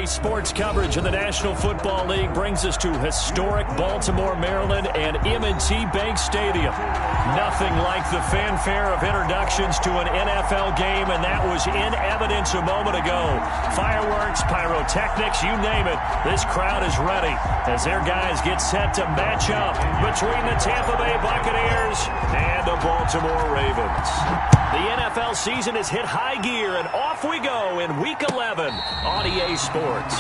RDA Sports coverage of the National Football League brings us to historic Baltimore, Maryland, and M&T Bank Stadium. Nothing like the fanfare of introductions to an NFL game, and that was in evidence a moment ago. Fireworks, pyrotechnics, you name it, this crowd is ready as their guys get set to match up between the Tampa Bay Buccaneers and the Baltimore Ravens. The NFL season has hit high gear, and off we go in Week 11 on EA Sports.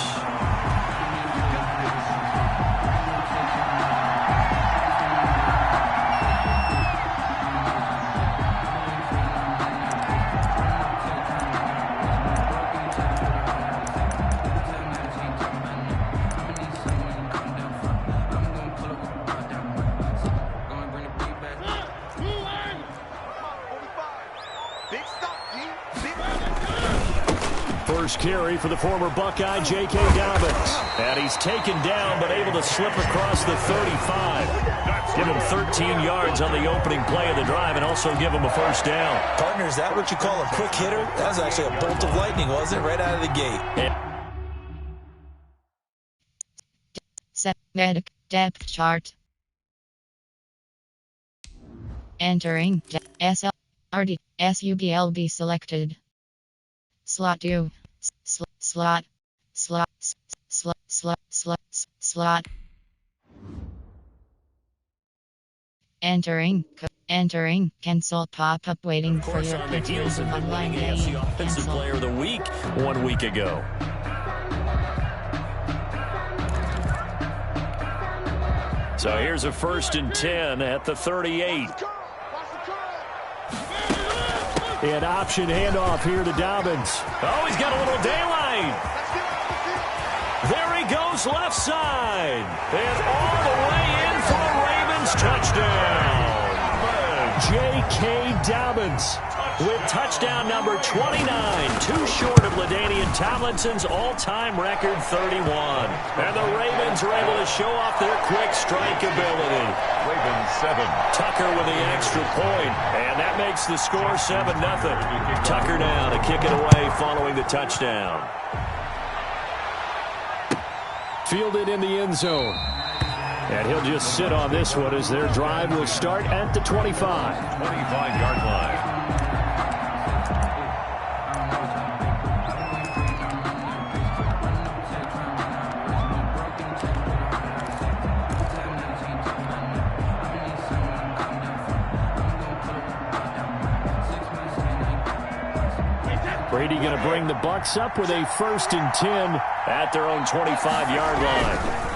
First carry for the former Buckeye, J.K. Dobbins. And he's taken down, but able to slip across the 35. Give him 13 yards on the opening play of the drive and also give him a first down. Partner, is that what you call a quick hitter? That was actually a bolt of lightning, wasn't it? Right out of the gate. Medic depth chart. Entering SLRD SUBLB selected. Slot 2. Slot. Entering. Cancel pop-up waiting for your pictures of online game. Offensive player of the week 1 week ago. So here's a 1st and 10 at the 38. And option handoff here to Dobbins. Oh, he's got a little daylight. There he goes left side. And all the way in for a Ravens touchdown. J.K. Dobbins with touchdown number 29. Too short of LaDainian Tomlinson's all-time record 31. And the Ravens are able to show off their quick strike ability. Ravens 7. Tucker with the extra point, and that makes the score 7-0. Tucker now to kick it away following the touchdown. Fielded in the end zone. And he'll just sit on this one as their drive will start at the 25. 25-yard line. Brady going to bring the Bucs up with a 1st and 10 at their own 25-yard line.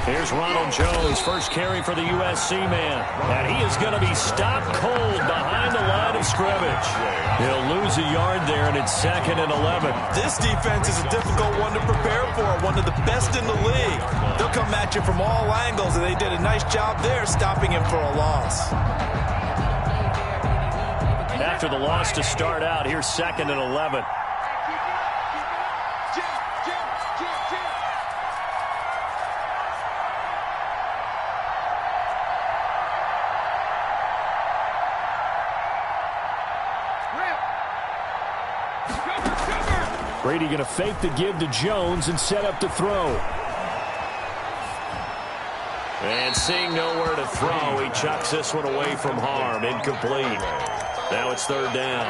Here's Ronald Jones, first carry for the USC man. And he is going to be stopped cold behind the line of scrimmage. He'll lose a yard there, and it's 2nd and 11. This defense is a difficult one to prepare for, one of the best in the league. They'll come at you from all angles, and they did a nice job there stopping him for a loss. After the loss to start out, here's 2nd and 11. Brady going to fake the give to Jones and set up to throw. And seeing nowhere to throw, he chucks this one away from harm. Incomplete. Now it's 3rd down.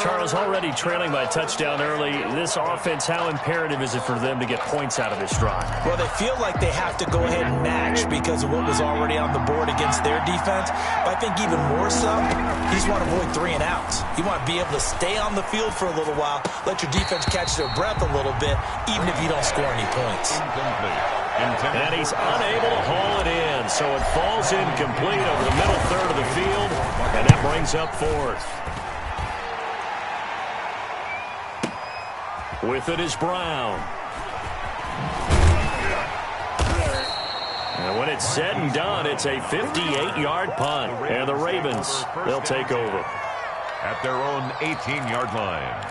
Charles, already trailing by a touchdown early. This offense, how imperative is it for them to get points out of this drive? Well, they feel like they have to go ahead and match because of what was already on the board against their defense. But I think even more so, you just want to avoid 3 and outs. You want to be able to stay on the field for a little while, let your defense catch their breath a little bit, even if you don't score any points. And he's unable to haul it in, so it falls incomplete over the middle third of the field, and that brings up 4th. With it is Brown. And when it's said and done, it's a 58-yard punt. And the Ravens, they'll take over. At their own 18-yard line.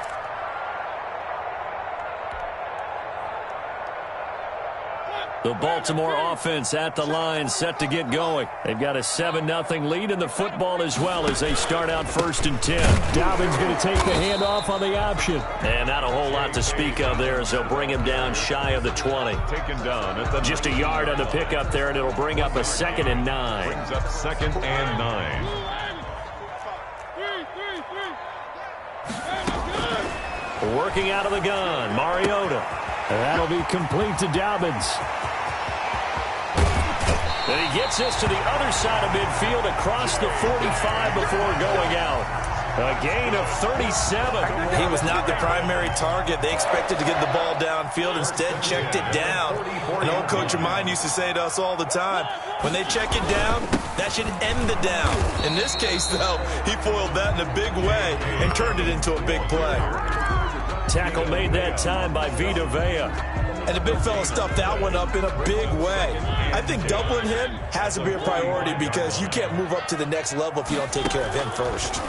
The Baltimore offense at the line, set to get going. They've got a 7-0 lead in the football as well as they start out 1st and 10. Dobbins going to take the handoff on the option. And not a whole lot to speak of there as they'll bring him down shy of the 20. Taken down at the Just a yard on the pickup there, and it'll bring up a 2nd and 9. brings up 2nd and 9. Working out of the gun, Mariota. That'll be complete to Dobbins. And he gets this to the other side of midfield across the 45 before going out. A gain of 37. He was not the primary target. They expected to get the ball downfield. Instead, checked it down. An old coach of mine used to say to us all the time, when they check it down, that should end the down. In this case, though, he foiled that in a big way and turned it into a big play. Tackle made that time by Vita Vea. And the big fella stuffed that one up in a big way. I think doubling him has to be a priority because you can't move up to the next level if you don't take care of him first.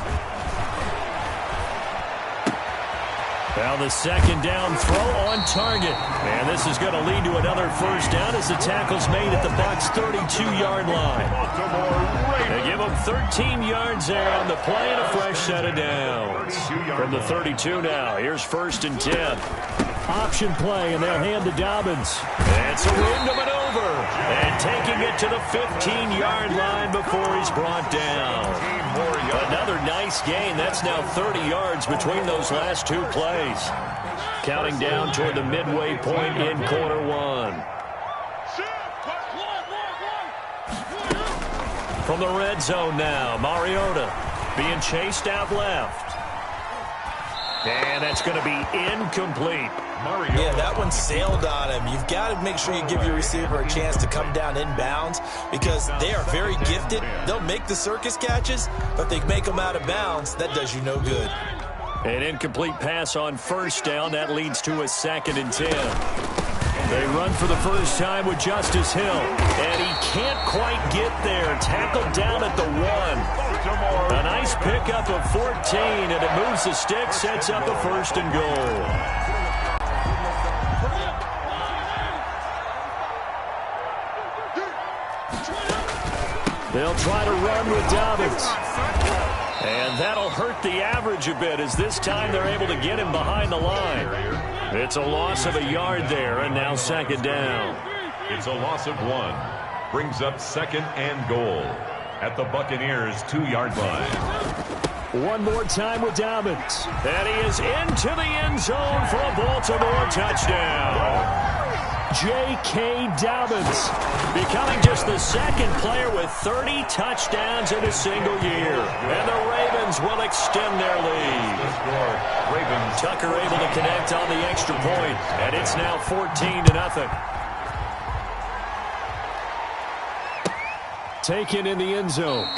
Well, the 2nd down throw on target. And this is going to lead to another 1st down as the tackle's made at the Bucs' 32-yard line. They give them 13 yards there on the play and a fresh set of downs. From the 32 now, here's 1st and 10. Option play, and they'll hand to Dobbins. It's a room to maneuver. And taking it to the 15-yard line before he's brought down. Another nice gain. That's now 30 yards between those last 2 plays. Counting down toward the midway point in quarter 1. From the red zone now, Mariota being chased out left. And that's going to be incomplete. Yeah, that one sailed on him. You've got to make sure you give your receiver a chance to come down inbounds because they are very gifted. They'll make the circus catches, but they make them out of bounds. That does you no good. An incomplete pass on 1st down. That leads to a 2nd and 10. They run for the first time with Justice Hill. And he can't quite get there. Tackled down at the 1. A nice pickup of 14, and it moves the stick, sets up a 1st and goal. They'll try to run with Dobbins. And that'll hurt the average a bit as this time they're able to get him behind the line. It's a loss of a yard there, and now 2nd down. It's a loss of 1. Brings up 2nd and goal at the Buccaneers' 2-yard line. One more time with Dobbins. And he is into the end zone for a Baltimore touchdown. J.K. Dobbins, becoming just the 2nd player with 30 touchdowns in a single year. And the Ravens will extend their lead. Tucker able to connect on the extra point, and it's now 14-0. Taken in the end zone.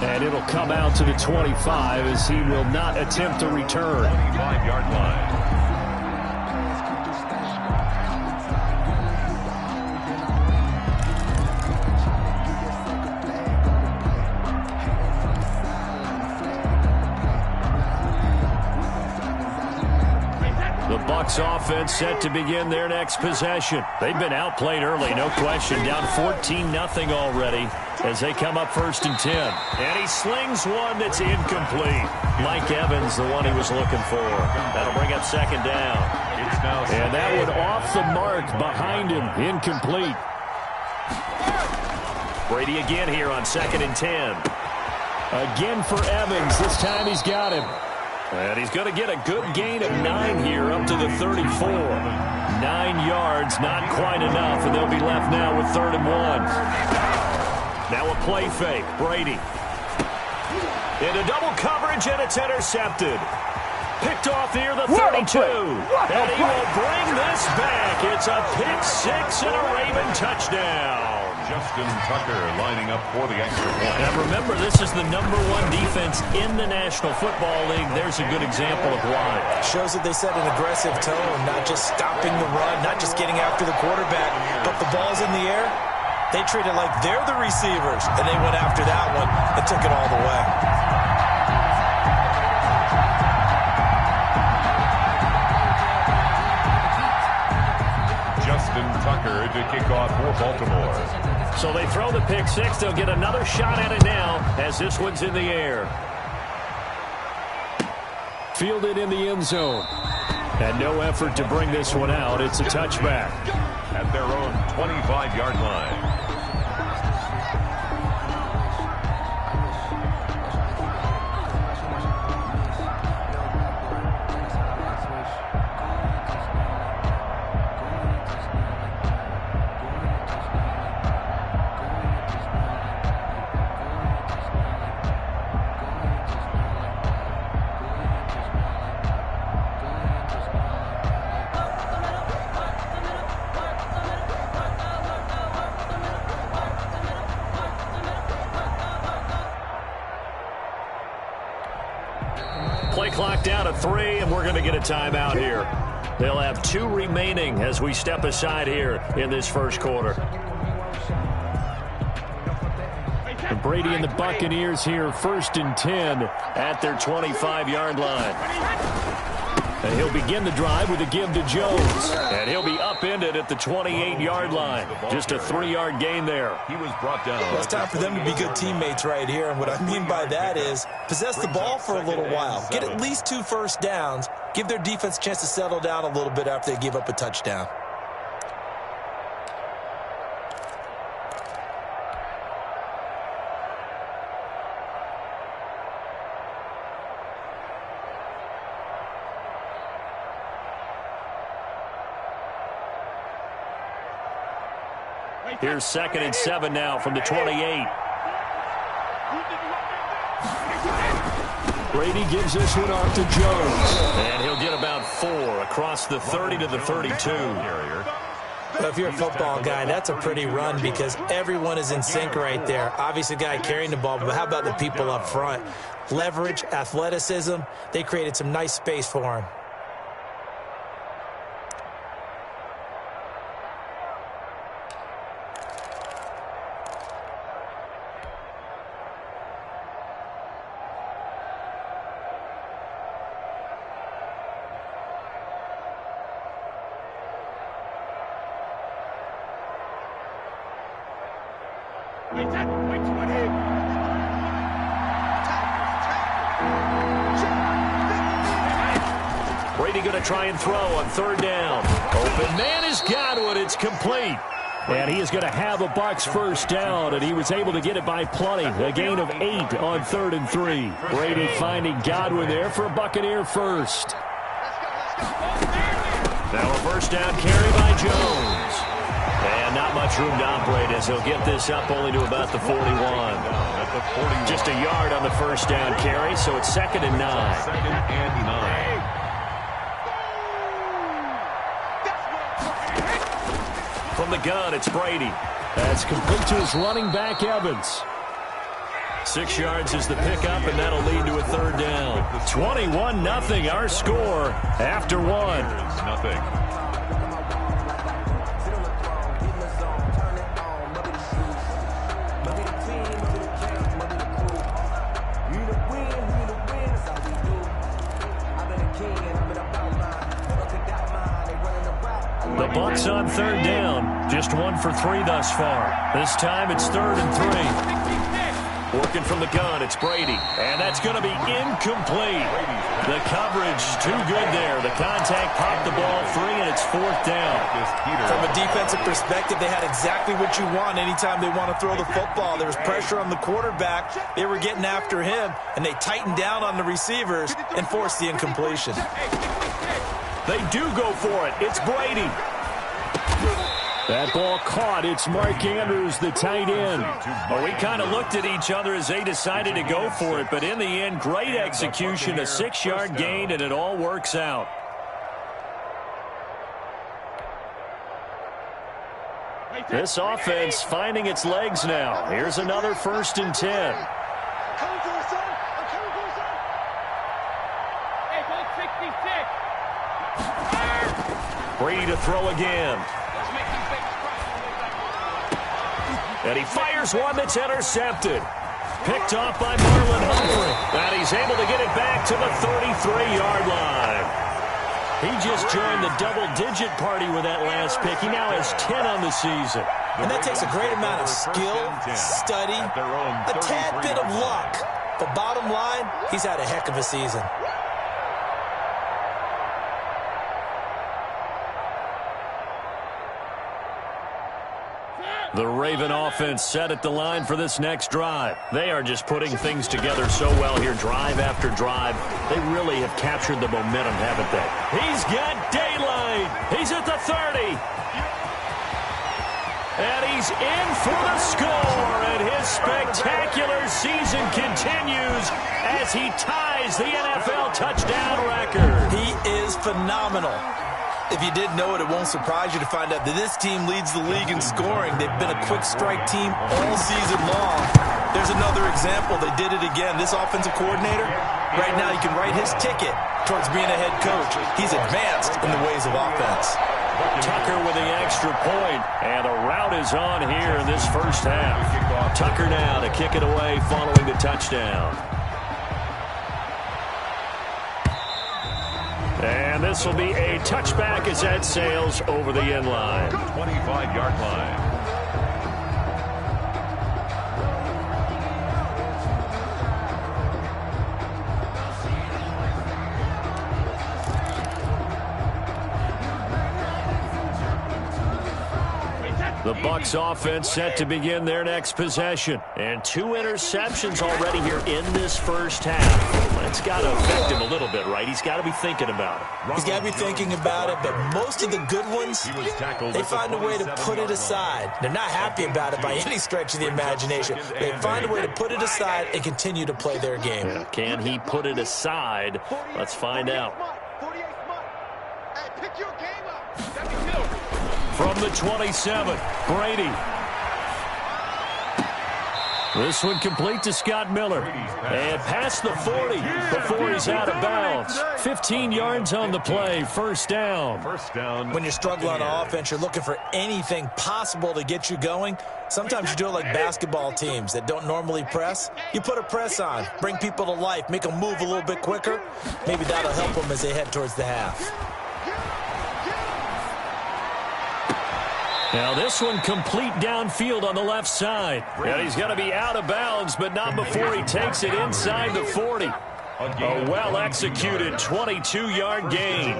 And it'll come out to the 25 as he will not attempt to return. 25-yard line. The Bucs offense set to begin their next possession. They've been outplayed early, no question. Down 14-0 already as they come up 1st and 10. And he slings one that's incomplete. Mike Evans, the one he was looking for. That'll bring up 2nd down. And that one off the mark behind him. Incomplete. Brady again here on 2nd and 10. Again for Evans. This time he's got him. And he's going to get a good gain of 9 here up to the 34. 9 yards, not quite enough, and they'll be left now with 3rd and 1. Now a play fake. Brady. Into double coverage, and it's intercepted. Picked off near the 32. And he will bring this back. It's a pick 6 and a Raven touchdown. Justin Tucker lining up for the extra point. Now remember, this is the #1 defense in the National Football League. There's a good example of why. Shows that they set an aggressive tone, not just stopping the run, not just getting after the quarterback, but the ball's in the air. They treat it like they're the receivers, and they went after that one and took it all the way. Justin Tucker to kick off for Baltimore. So they throw the pick six. They'll get another shot at it now as this one's in the air. Fielded in the end zone. And no effort to bring this one out. It's a touchback. At their own 25-yard line. Play clock down to 3, and we're going to get a timeout here. They'll have 2 remaining as we step aside here in this first quarter. Brady and the Buccaneers here, 1st and 10 at their 25-yard line. And he'll begin the drive with a give to Jones. And he'll be upended at the 28-yard line. Just a 3-yard gain there. He was brought down. Well, it's time for them to be good teammates right here. And what I mean by that is possess the ball for a little while. Get at least 2 first downs. Give their defense a chance to settle down a little bit after they give up a touchdown. Here's 2nd and 7 now from the 28. Brady gives this one off to Jones. And he'll get about 4 across the 30 to the 32. Well, if you're a football guy, that's a pretty run because everyone is in sync right there. Obviously, the guy carrying the ball, but how about the people up front? Leverage, athleticism, they created some nice space for him. Brady going to try and throw on 3rd down. Open man is Godwin. It's complete. And he is going to have a Bucs first down, and he was able to get it by plenty. A gain of 8 on 3rd and 3. Brady finding Godwin there for a Buccaneer first. Now a first down carry by Jones. And not much room to operate as he'll get this up only to about the 41. Just a yard on the first down carry, so it's 2nd and 9. 2nd and 9. From the gun, it's Brady. That's complete to his running back, Evans. 6 yards is the pickup, and that'll lead to a 3rd down. 21-0, our score after 1. Nothing. The Bucs on 3rd down. Just 1 for 3 thus far. This time it's 3rd and 3. Working from the gun, it's Brady. And that's going to be incomplete. The coverage too good there. The contact popped the ball free, and it's 4th down. From a defensive perspective, they had exactly what you want anytime they want to throw the football. There was pressure on the quarterback. They were getting after him, and they tightened down on the receivers and forced the incompletion. They do go for it. It's Brady. That ball caught. It's Mark Andrews, the tight end. Well, we kind of looked at each other as they decided to go for it, but in the end, great execution, a 6-yard gain, and it all works out. This offense finding its legs now. Here's another 1st and 10. Brady to throw again. And he fires one that's intercepted. Picked off by Marlon Humphrey. And he's able to get it back to the 33-yard line. He just joined the double-digit party with that last pick. He now has 10 on the season. And that takes a great amount of skill, study, a tad bit of luck. But bottom line, he's had a heck of a season. The Raven offense set at the line for this next drive. They are just putting things together so well here, drive after drive. They really have captured the momentum, haven't they? He's got daylight. He's at the 30. And he's in for the score. And his spectacular season continues as he ties the NFL touchdown record. He is phenomenal. If you didn't know it, it won't surprise you to find out that this team leads the league in scoring. They've been a quick strike team all season long. There's another example. They did it again. This offensive coordinator, right now, you can write his ticket towards being a head coach. He's advanced in the ways of offense. Tucker with the extra point, and the route is on here in this first half. Tucker now to kick it away following the touchdown. And this will be a touchback as that sails over the end line. 25-yard line. The Bucs offense set to begin their next possession. And 2 interceptions already here in this first half. It's got to affect him a little bit, right? He's got to be thinking about it. He's got to be thinking about it, but most of the good ones, they find a way to put it aside. They're not happy about it by any stretch of the imagination. They find a way to put it aside and continue to play their game. Yeah, can he put it aside? Let's find out. From the 27, Brady. This one complete to Scott Miller. And past the 40 before he's out of bounds. 15 yards on the play, first down. When you're struggling on offense, you're looking for anything possible to get you going. Sometimes you do it like basketball teams that don't normally press. You put a press on, bring people to life, make them move a little bit quicker. Maybe that'll help them as they head towards the half. Now this one complete downfield on the left side. And he's going to be out of bounds, but not before he takes it inside the 40. A well-executed 22-yard gain.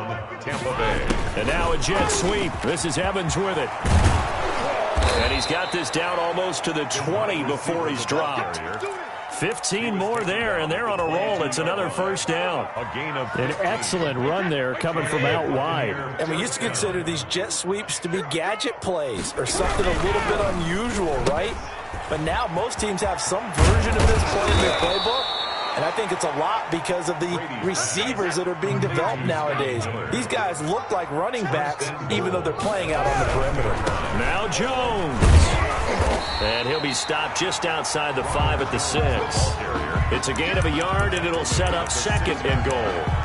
And now a jet sweep. This is Evans with it. And he's got this down almost to the 20 before he's dropped. 15 more there, and they're on a roll. It's another first down. An excellent run there coming from out wide. And we used to consider these jet sweeps to be gadget plays or something a little bit unusual, right? But now most teams have some version of this play in their playbook. And I think it's a lot because of the receivers that are being developed nowadays. These guys look like running backs, even though they're playing out on the perimeter. Now Jones. And he'll be stopped just outside the 5 at the 6. It's a gain of a yard, and it'll set up second and goal.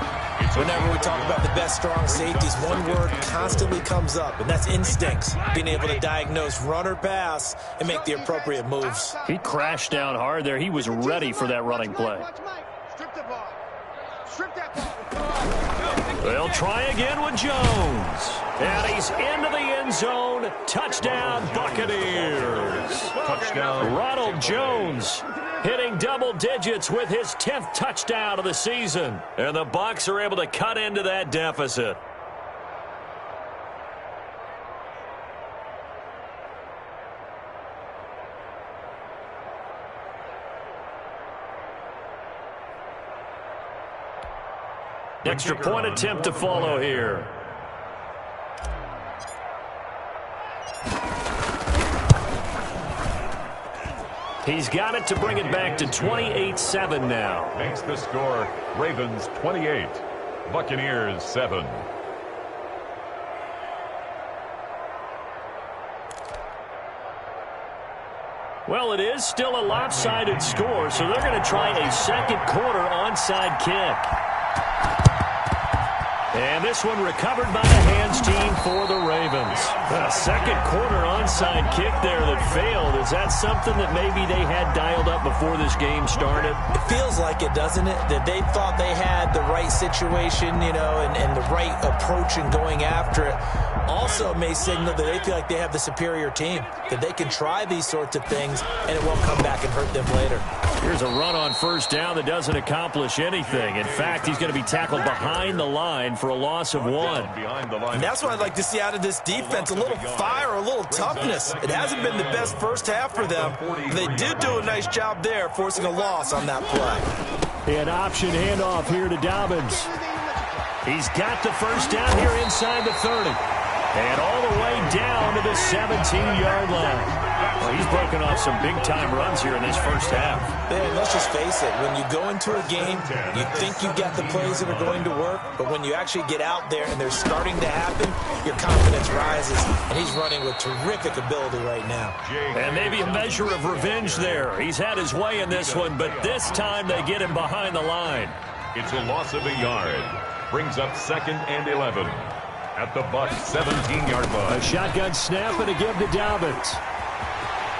Whenever we talk about the best strong safeties, one word constantly comes up, and that's instincts. Being able to diagnose run or pass and make the appropriate moves. He crashed down hard there. He was ready for that running play. They'll try again with Jones. And he's into the end zone. Touchdown, Buccaneers. Touchdown. Ronald Jones hitting double digits with his 10th touchdown of the season. And the Bucs are able to cut into that deficit. Extra point attempt to follow here. He's got it to bring it back to 28-7 now. Makes the score Ravens 28, Buccaneers 7. Well, it is still a lopsided score, so they're going to try a second quarter onside kick. And this one recovered by the hands team for the Ravens. A second quarter onside kick there that failed. Is that something that maybe they had dialed up before this game started? It feels like it, doesn't it? That they thought they had the right situation, you know, and the right approach in going after it. Also may signal that they feel like they have the superior team, that they can try these sorts of things and it won't come back and hurt them later. Here's a run on first down that doesn't accomplish anything. In fact, he's going to be tackled behind the line for a loss of 1. And that's what I'd like to see out of this defense, a little fire, a little toughness. It hasn't been the best first half for them. They did do a nice job there, forcing a loss on that play. An option handoff here to Dobbins. He's got the first down here inside the 30. And all the way down to the 17-yard line. Well, he's broken off some big-time runs here in this first half. Man, let's just face it. When you go into a game, you think you've got the plays that are going to work, but when you actually get out there and they're starting to happen, your confidence rises, and he's running with terrific ability right now. And maybe a measure of revenge there. He's had his way in this one, but this time they get him behind the line. It's a loss of a yard. Brings up 2nd and 11. At the Bucs 17-yard line. A shotgun snap and a give to Dobbins.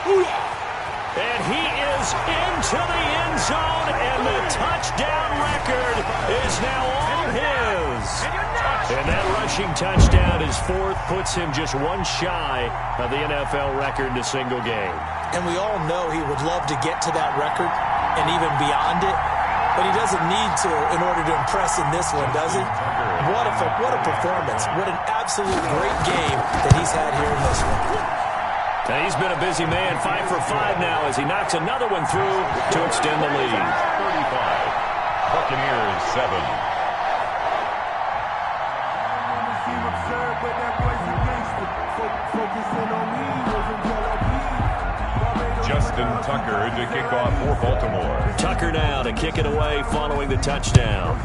And he is into the end zone, and the touchdown record is now all his. And that rushing touchdown, his 4th, puts him just one shy of the NFL record in a single game. And we all know he would love to get to that record and even beyond it, but he doesn't need to in order to impress in this one, does he? What a performance. What an absolute great game that he's had here in this one. Now he's been a busy man, 5 for 5 now as he knocks another one through to extend the lead. 35. Buccaneers 7. Justin Tucker to kick off for Baltimore. Tucker now to kick it away following the touchdown.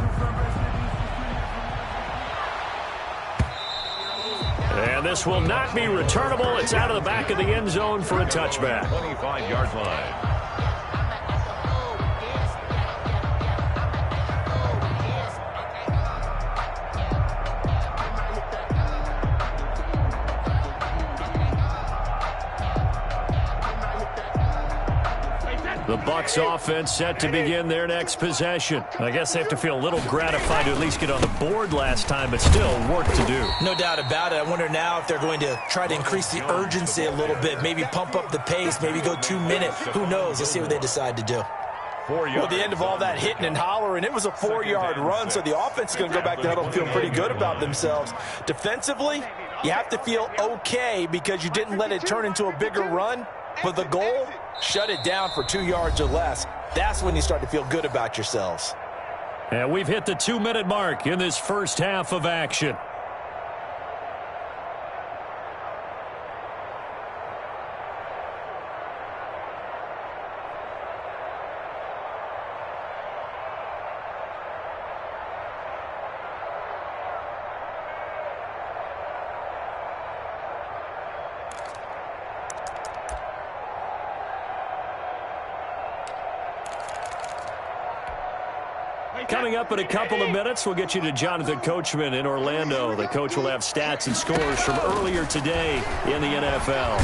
And this will not be returnable. It's out of the back of the end zone for a touchback. 25-yard line. The Bucs offense set to begin their next possession. I guess they have to feel a little gratified to at least get on the board last time, but still work to do. No doubt about it. I wonder now if they're going to try to increase the urgency a little bit, maybe pump up the pace, maybe go 2 minutes. Who knows? Let's see what they decide to do. Well, at the end of all that hitting and hollering, it was a 4-yard run, so the offense is going to go back to huddle and feel pretty good about themselves. Defensively, you have to feel okay because you didn't let it turn into a bigger run. But the goal, shut it down for 2 yards or less. That's when you start to feel good about yourselves. And we've hit the 2-minute mark in this first half of action. Coming up in a couple of minutes, we'll get you to Jonathan Coachman in Orlando. The coach will have stats and scores from earlier today in the NFL.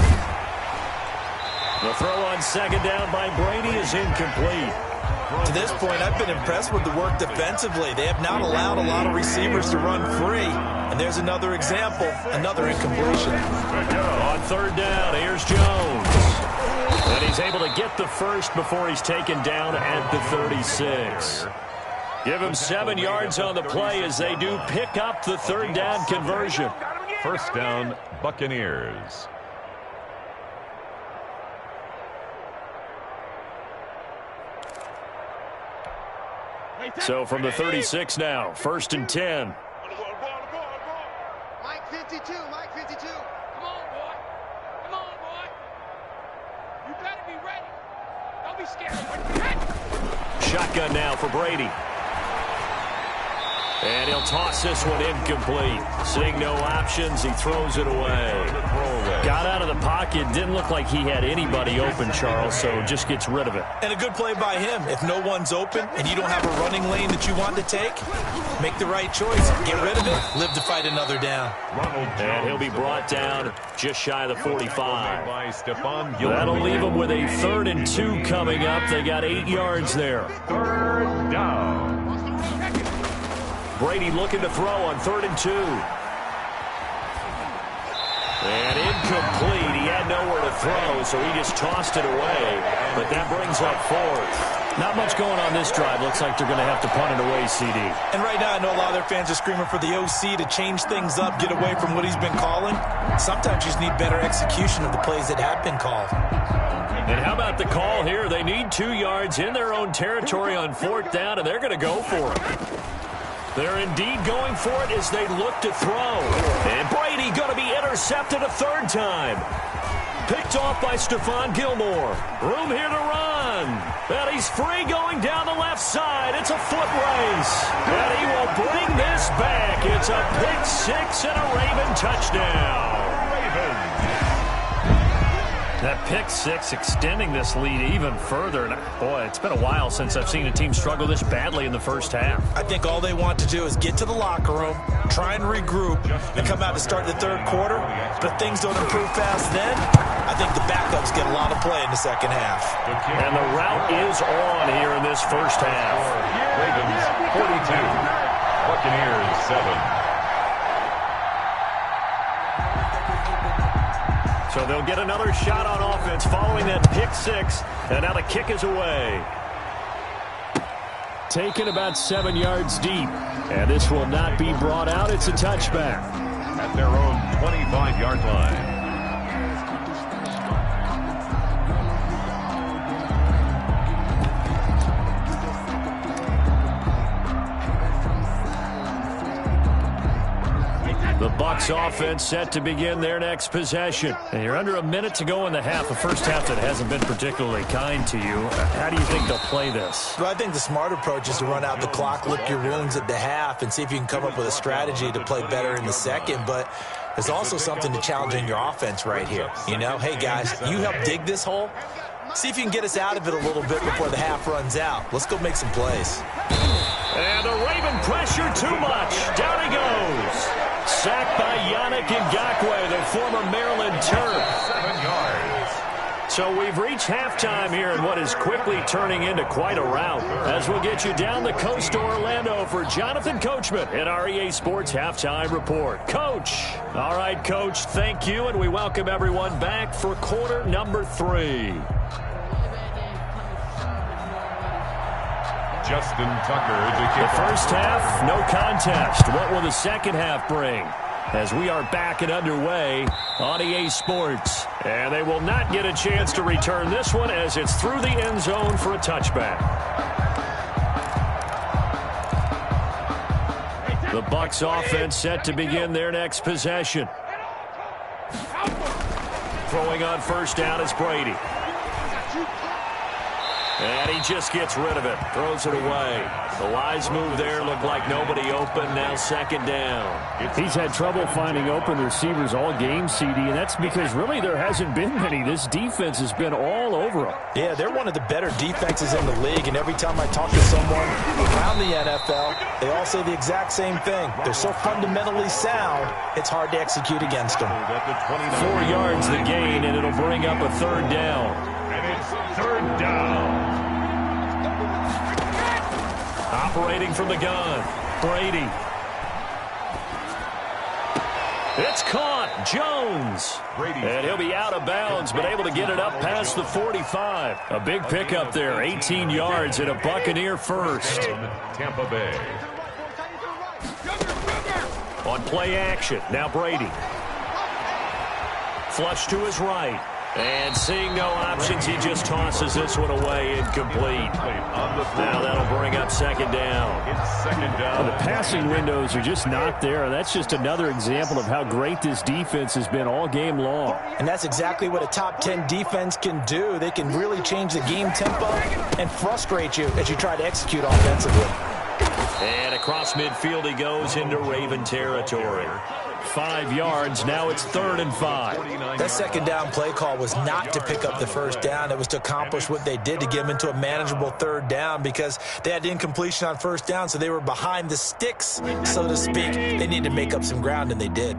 The throw on second down by Brady is incomplete. To this point, I've been impressed with the work defensively. They have not allowed a lot of receivers to run free. And there's another example, another incompletion. On third down, here's Jones. And he's able to get the first before he's taken down at the 36. Give him 7 yards on the play as they do pick up the third down conversion. First down, Buccaneers. So from the 36 now, 1st and 10. Mike 52, Mike 52. Come on, boy. Come on, boy. You better be ready. Don't be scared. Shotgun now for Brady. And he'll toss this one incomplete. Seeing no options, he throws it away. Got out of the pocket. Didn't look like he had anybody open, Charles, so just gets rid of it. And a good play by him. If no one's open and you don't have a running lane that you want to take, make the right choice. Get rid of it. Live to fight another down. And he'll be brought down just shy of the 45. That'll leave him with a 3rd and 2 coming up. They got 8 yards there. 3rd down. Brady looking to throw on 3rd and 2. And incomplete. He had nowhere to throw, so he just tossed it away. But that brings up 4th. Not much going on this drive. Looks like they're going to have to punt it away, CD. And right now, I know a lot of their fans are screaming for the OC to change things up, get away from what he's been calling. Sometimes you just need better execution of the plays that have been called. And how about the call here? They need 2 yards in their own territory on 4th down, and they're going to go for it. They're indeed going for it as they look to throw. And Brady going to be intercepted a 3rd time. Picked off by Stephon Gilmore. Room here to run. And he's free going down the left side. It's a foot race. And he will bring this back. It's a pick 6 and a Raven touchdown. That pick 6 extending this lead even further. And boy, it's been a while since I've seen a team struggle this badly in the first half. I think all they want to do is get to the locker room, try and regroup, and come out to start the 3rd quarter. But if things don't improve fast then, I think the backups get a lot of play in the second half. And the route is on here in this first half. Ravens 42. Buccaneers 7. So they'll get another shot on offense following that pick 6. And now the kick is away. Taken about 7 yards deep. And this will not be brought out. It's a touchback. At their own 25-yard line. The Bucs offense set to begin their next possession. And you're under a minute to go in the half, a first half that hasn't been particularly kind to you. How do you think they'll play this? Well, I think the smart approach is to run out the clock, lick your wounds at the half, and see if you can come up with a strategy to play better in the second. But there's also something to challenging your offense right here. You know, hey, guys, you help dig this hole. See if you can get us out of it a little bit before the half runs out. Let's go make some plays. And the Raven pressure too much. Down he goes. Sacked by Yannick Ngakoue, the former Maryland Terp. 7 yards. So we've reached halftime here in what is quickly turning into quite a rout. As we'll get you down the coast to Orlando for Jonathan Coachman in our EA Sports Halftime Report. Coach. All right, Coach, thank you, and we welcome everyone back for quarter number 3. Justin Tucker to kick The first half, no contest. What will the second half bring? As we are back and underway on EA Sports. And they will not get a chance to return this one as it's through the end zone for a touchback. The Bucs offense set to begin their next possession. Throwing on first down is Brady. And he just gets rid of it. Throws it away. The wise move there. Looked like nobody open. Now second down. He's had trouble finding open receivers all game, CD, and that's because really there hasn't been many. This defense has been all over him. Yeah, they're one of the better defenses in the league, and every time I talk to someone around the NFL, they all say the exact same thing. They're so fundamentally sound, it's hard to execute against them. 4 yards the gain, and it'll bring up a third down. And it's 3rd down. Operating from the gun, Brady. It's caught, Jones. And he'll be out of bounds, but able to get it up past the 45. A big pickup there, 18 yards and a Buccaneer first. Tampa Bay. On play action, now Brady. Flush to his right. And seeing no options, he just tosses this one away, incomplete. Now that'll bring up second down. It's second down. The passing windows are just not there. That's just another example of how great this defense has been all game long. And that's exactly what a top 10 defense can do. They can really change the game tempo and frustrate you as you try to execute offensively. And across midfield he goes into Raven territory. 5 yards. Now it's 3rd and 5. That second down play call was not to pick up the first down. It was to accomplish what they did, to get them into a manageable 3rd down, because they had incompletion on first down, so they were behind the sticks, so to speak. They needed to make up some ground, and they did.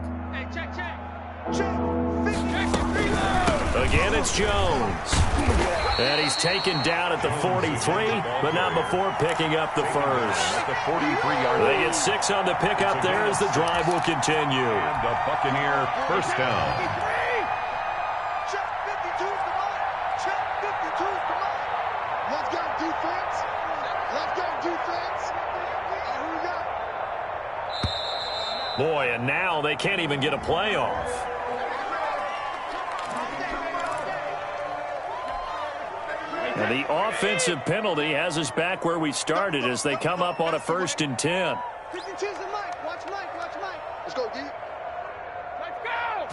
Again, it's Jones. And he's taken down at the 43, but not before picking up the first. The 43-yard line. They get 6 on the pickup there as the drive will continue. And the Buccaneer first down. Check 52's the line. Check 52's the line. Let's go, defense. Let's go, defense. Here we go. Boy, and now they can't even get a playoff. And the offensive penalty has us back where we started as they come up on a 1st and 10. 52's the Mike. Watch Mike. Watch Mike. Let's go, D. Let's go.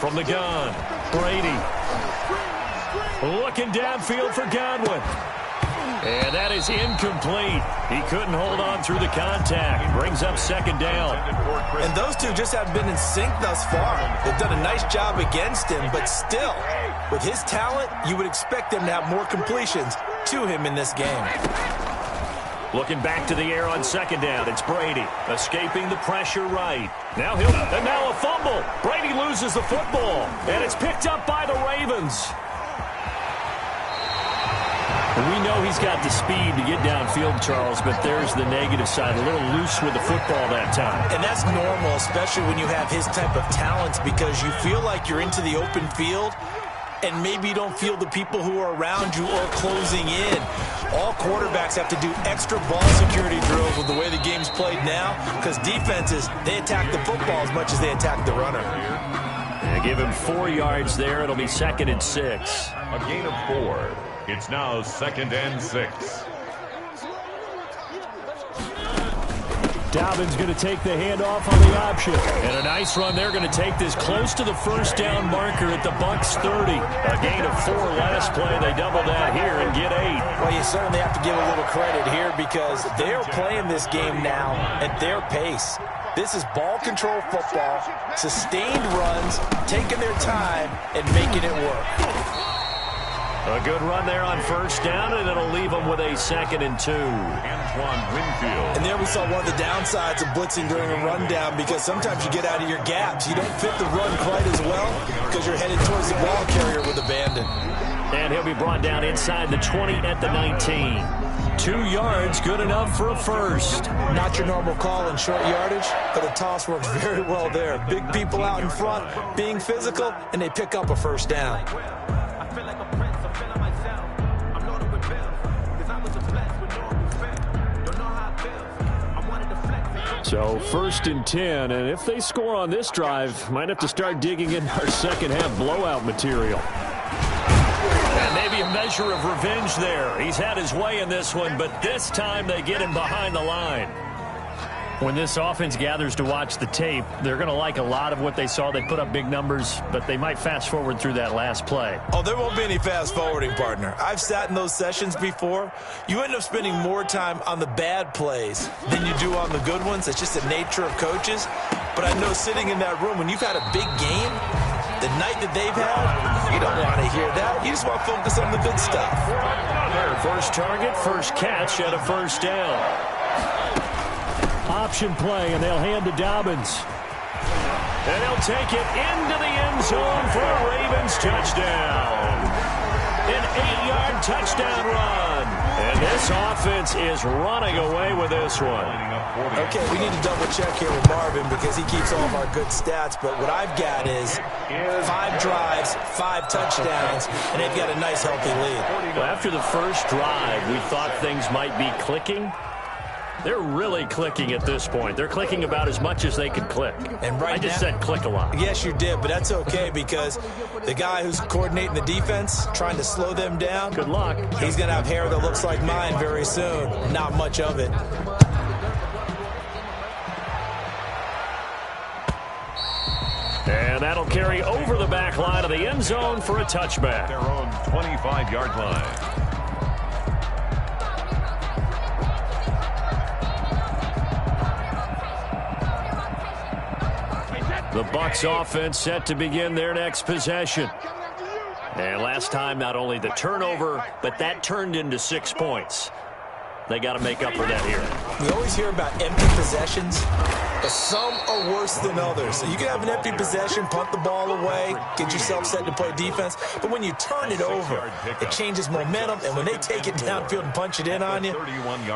From the gun, Brady. Looking downfield for Godwin. And that is incomplete. He couldn't hold on through the contact. Brings up 2nd down. And those two just haven't been in sync thus far. They've done a nice job against him, but still, with his talent, you would expect them to have more completions to him in this game. Looking back to the air on 2nd down, it's Brady escaping the pressure right. Now a fumble. Brady loses the football, and it's picked up by the Ravens. And we know he's got the speed to get downfield, Charles, but there's the negative side. A little loose with the football that time. And that's normal, especially when you have his type of talents, because you feel like you're into the open field and maybe you don't feel the people who are around you or closing in. All quarterbacks have to do extra ball security drills with the way the game's played now, because defenses, they attack the football as much as they attack the runner. And give him 4 yards there. It'll be 2nd and 6. A gain of 4. It's now 2nd and 6. Dobbins going to take the handoff on the option. And a nice run. They're going to take this close to the 1st down marker at the Bucs 30. A gain of 4 last play. They double that here and get 8. Well, you certainly have to give a little credit here because they're playing this game now at their pace. This is ball control football, sustained runs, taking their time, and making it work. A good run there on 1st down, and it'll leave them with a 2nd and 2. Antoine Winfield. And there we saw one of the downsides of blitzing during a rundown, because sometimes you get out of your gaps. You don't fit the run quite as well because you're headed towards the ball carrier with abandon. And he'll be brought down inside the 20 at the 19. 2 yards, good enough for a first. Not your normal call in short yardage, but the toss works very well there. Big people out in front, being physical, and they pick up a 1st down. So 1st and 10, and if they score on this drive, might have to start digging in our second half blowout material. And maybe a measure of revenge there. He's had his way in this one, but this time they get him behind the line. When this offense gathers to watch the tape, they're going to like a lot of what they saw. They put up big numbers, but they might fast forward through that last play. Oh, there won't be any fast forwarding, partner. I've sat in those sessions before. You end up spending more time on the bad plays than you do on the good ones. It's just the nature of coaches. But I know sitting in that room, when you've had a big game, the night that they've had, you don't want to hear that. You just want to focus on the good stuff. First target, first catch, and a 1st down. Option play, and they'll hand to Dobbins. And he'll take it into the end zone for a Ravens touchdown. An 8-yard touchdown run. And this offense is running away with this one. Okay, we need to double check here with Marvin because he keeps all of our good stats. But what I've got is 5 drives, 5 touchdowns, and they've got a nice, healthy lead. Well, after the first drive, we thought things might be clicking. They're really clicking at this point. They're clicking about as much as they can click. And right I just said click a lot. Yes, you did, but that's okay because the guy who's coordinating the defense, trying to slow them down, good luck. He's going to have hair that looks like mine very soon. Not much of it. And that'll carry over the back line of the end zone for a touchback. Their own 25-yard line. The Bucs offense set to begin their next possession. And last time, not only the turnover, but that turned into 6 points. They got to make up for that here. We always hear about empty possessions, but some are worse than others. So you can have an empty possession, punt the ball away, get yourself set to play defense. But when you turn it over, it changes momentum. And when they take it downfield and punch it in on you,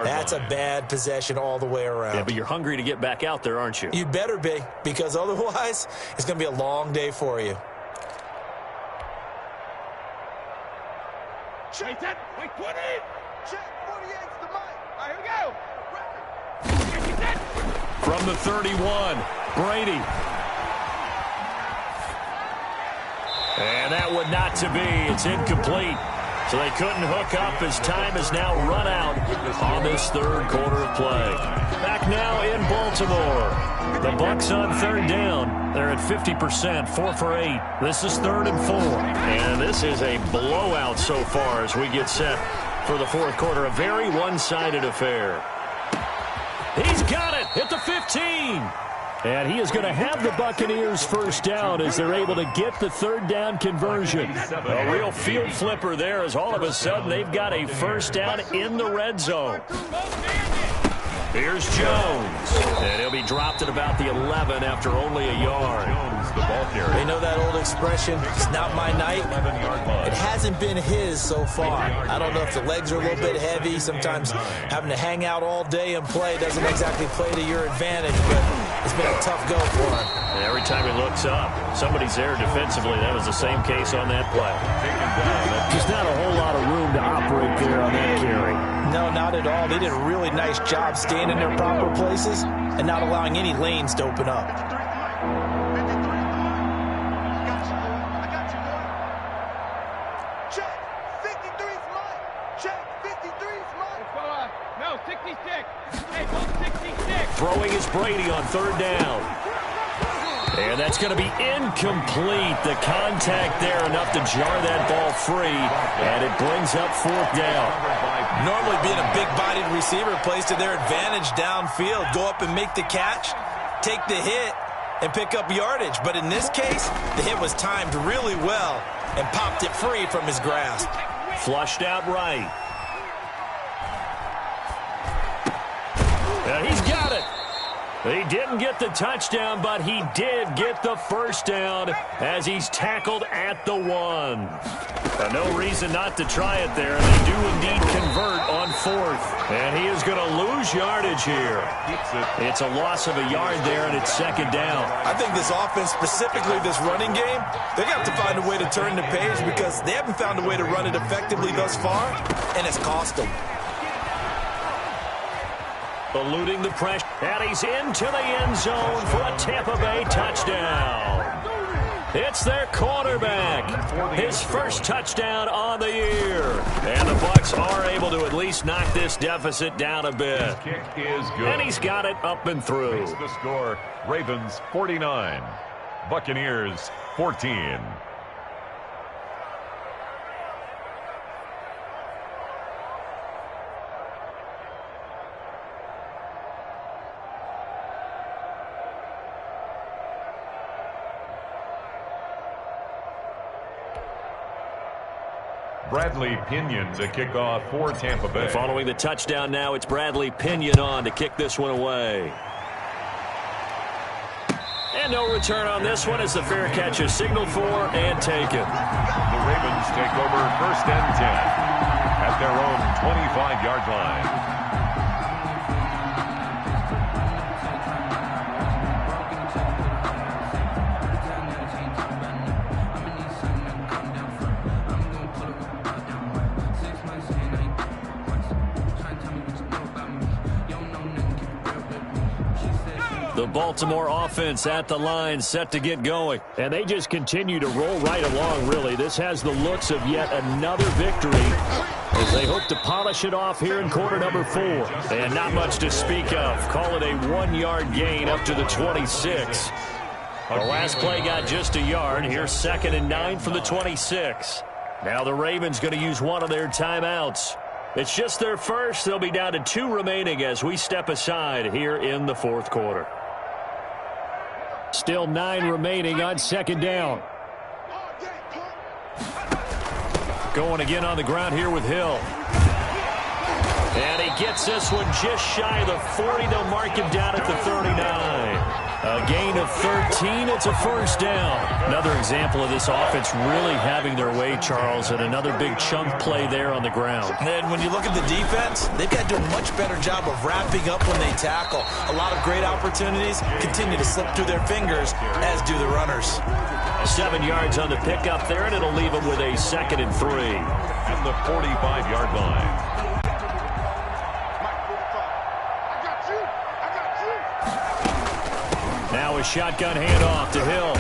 that's a bad possession all the way around. Yeah, but you're hungry to get back out there, aren't you? You better be, because otherwise, it's going to be a long day for you. Check that. Wait, 20. Check 48's the mic. All right, here we go. From the 31, Brady. And that would not to be. It's incomplete. So they couldn't hook up as time has now run out on this third quarter of play. Back now in Baltimore. The Bucs on third down. They're at 50%, 4 for 8. This is 3rd and 4. And this is a blowout so far as we get set for the fourth quarter. A very one-sided affair. He's got it at the 15. And he is going to have the Buccaneers first down as they're able to get the third down conversion. A real field flipper there as all of a sudden they've got a first down in the red zone. Here's Jones. And he'll be dropped at about the 11 after only a yard. They know that old expression, it's not my night. It hasn't been his so far. I don't know if the legs are a little bit heavy. Sometimes having to hang out all day and play doesn't exactly play to your advantage, but it's been a tough go for him. And every time he looks up, somebody's there defensively. That was the same case on that play. Just not a whole lot of room to operate there on that carry. No, not at all. They did a really nice job staying in their proper places and not allowing any lanes to open up. Throwing is Brady on third down. And that's going to be incomplete. The contact there enough to jar that ball free. And it brings up fourth down. Normally being a big-bodied receiver plays to their advantage downfield. Go up and make the catch, take the hit, and pick up yardage. But in this case, the hit was timed really well and popped it free from his grasp. Flushed out right. And he's got it. He didn't get the touchdown, but he did get the first down as he's tackled at the 1. No reason not to try it there. They do indeed convert on fourth. And he is going to lose yardage here. It's a loss of a yard there, and it's second down. I think this offense, specifically this running game, they got to find a way to turn the page because they haven't found a way to run it effectively thus far, and it's cost them. Eluding the pressure, and he's into the end zone for a Tampa Bay touchdown. It's their quarterback, his first touchdown on the year. And the Bucs are able to at least knock this deficit down a bit. Kick is good. And he's got it up and through. Makes the score, Ravens 49, Buccaneers 14. Bradley Pinion to kick off for Tampa Bay. Following the touchdown now, it's Bradley Pinion on to kick this one away. And no return on this one as the fair catch is signaled for and taken. The Ravens take over 1st and 10 at their own 25-yard line. The Baltimore offense at the line set to get going. And they just continue to roll right along, really. This has the looks of yet another victory as they hope to polish it off here in quarter number 4. And not much to speak of. Call it a 1-yard gain up to the 26. The last play got just a yard. Here's 2nd and 9 from the 26. Now the Ravens going to use one of their timeouts. It's just their first. They'll be down to 2 remaining as we step aside here in the fourth quarter. Still 9 remaining on second down. Going again on the ground here with Hill. And he gets this one just shy of the 40. They'll mark him down at the 39. A gain of 13. It's a first down. Another example of this offense really having their way, Charles, and another big chunk play there on the ground. And when you look at the defense, they've got to do a much better job of wrapping up when they tackle. A lot of great opportunities continue to slip through their fingers, as do the runners. 7 yards on the pickup there, and it'll leave them with a 2nd and 3. At the 45-yard line. Now a shotgun handoff to Hill.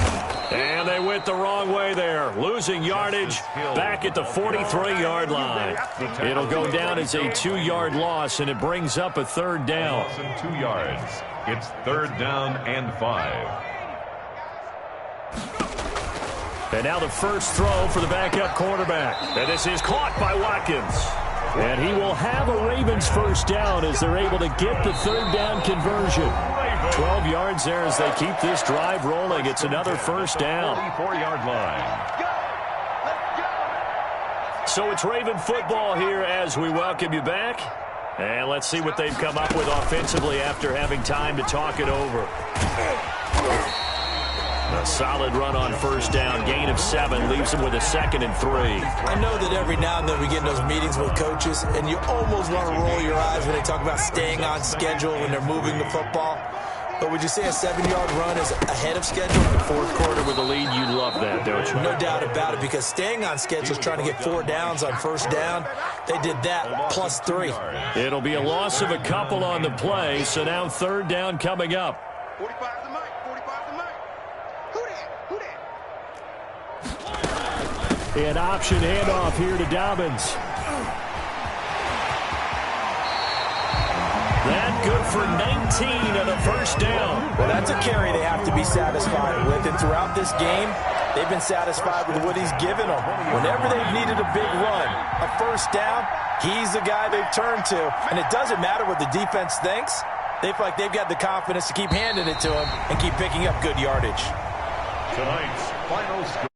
And they went the wrong way there. Losing yardage back at the 43-yard line. It'll go down as a 2-yard loss, and it brings up a 3rd down. Loss of 2 yards. It's 3rd down and 5. And now the first throw for the backup quarterback. And this is caught by Watkins. And he will have a Ravens first down as they're able to get the 3rd down conversion. 12 yards there as they keep this drive rolling. It's another first down. 44-yard line. So it's Raven football here as we welcome you back. And let's see what they've come up with offensively after having time to talk it over. A solid run on first down. Gain of 7 leaves them with a 2nd and 3. I know that every now and then we get in those meetings with coaches, and you almost want to roll your eyes when they talk about staying on schedule when they're moving the football. But would you say a 7-yard run is ahead of schedule? Fourth quarter with a lead, you love that, don't you? No doubt about it, because staying on schedule is trying to get 4 downs on first down. They did that, plus 3. It'll be a loss of a couple on the play, so now 3rd down coming up. 45 to Mike, 45 to Mike. Who that? An option handoff here to Dobbins. That good for 19 on a first down. Well, that's a carry they have to be satisfied with. And throughout this game, they've been satisfied with what he's given them. Whenever they've needed a big run, a first down, he's the guy they've turned to. And it doesn't matter what the defense thinks. They feel like they've got the confidence to keep handing it to him and keep picking up good yardage. Tonight's final score.